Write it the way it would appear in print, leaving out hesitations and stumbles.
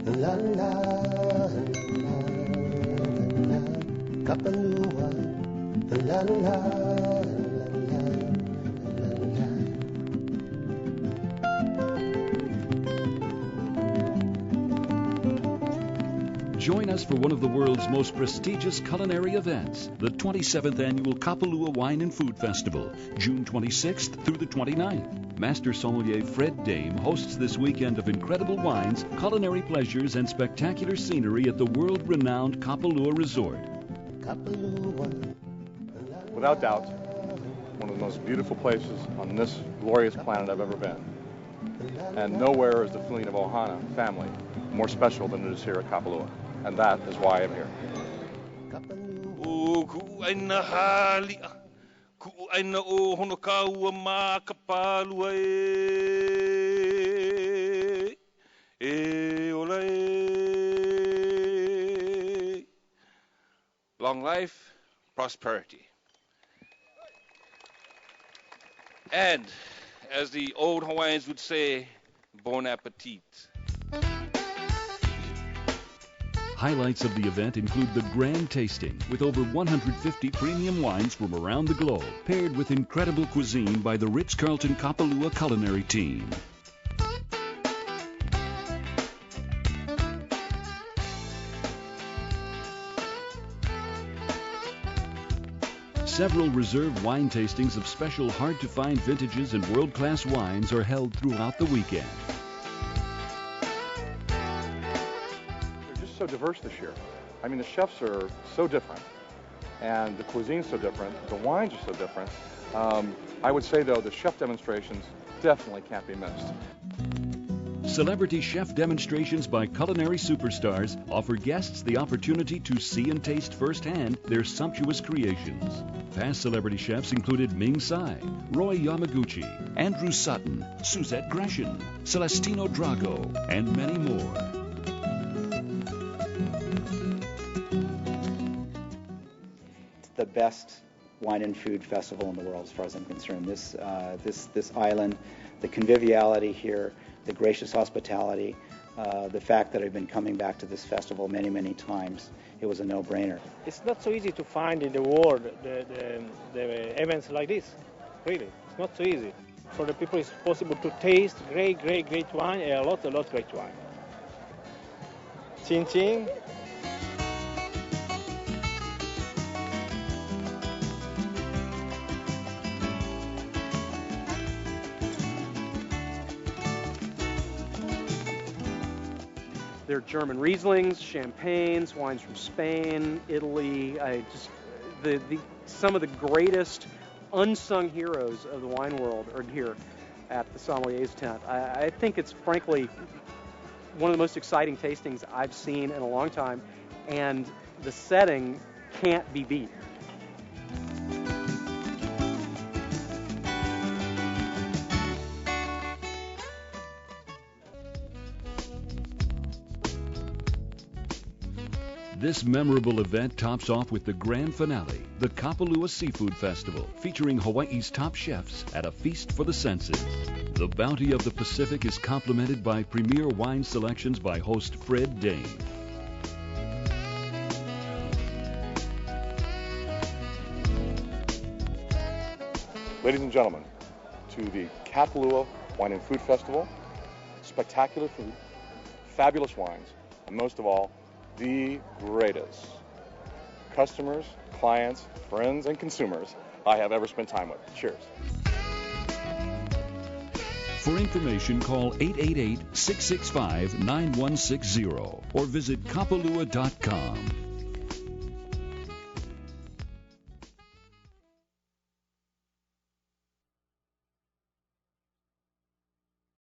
La la la la, Kapalua. La la la la, la. Join us for one of the world's most prestigious culinary events, the 27th Annual Kapalua Wine and Food Festival, June 26th through the 29th. Master sommelier Fred Dame hosts this weekend of incredible wines, culinary pleasures, and spectacular scenery at the world-renowned Kapalua Resort. Without doubt, one of the most beautiful places on this glorious planet I've ever been. And nowhere is the feeling of Ohana, family, more special than it is here at Kapalua. And that is why I'm here. Long life, prosperity. And, as the old Hawaiians would say, bon appetit. Highlights of the event include the grand tasting with over 150 premium wines from around the globe, paired with incredible cuisine by the Ritz-Carlton Kapalua culinary team. Several reserved wine tastings of special hard-to-find vintages and world-class wines are held throughout the weekend. So diverse this year. I mean, the chefs are so different, and the cuisine's so different, the wines are so different. I would say, though, the chef demonstrations definitely can't be missed. Celebrity chef demonstrations by culinary superstars offer guests the opportunity to see and taste firsthand their sumptuous creations. Past celebrity chefs included Ming Tsai, Roy Yamaguchi, Andrew Sutton, Suzette Gresham, Celestino Drago, and many more. The best wine and food festival in the world, as far as I'm concerned. This island, the conviviality here, the gracious hospitality, the fact that I've been coming back to this festival many, many times, it was a no-brainer. It's not so easy to find in the world the events like this. Really, it's not so easy. For the people, it's possible to taste great wine, and a lot great wine. Chin chin. They're German Rieslings, champagnes, wines from Spain, Italy. Some of the greatest unsung heroes of the wine world are here at the sommelier's tent. I think it's frankly one of the most exciting tastings I've seen in a long time, and the setting can't be beat. This memorable event tops off with the grand finale, the Kapalua Seafood Festival, featuring Hawaii's top chefs at a feast for the senses. The bounty of the Pacific is complemented by premier wine selections by host Fred Dame. Ladies and gentlemen, to the Kapalua Wine and Food Festival, spectacular food, fabulous wines, and most of all, the greatest customers, clients, friends, and consumers I have ever spent time with. Cheers. For information, call 888-665-9160 or visit kapalua.com.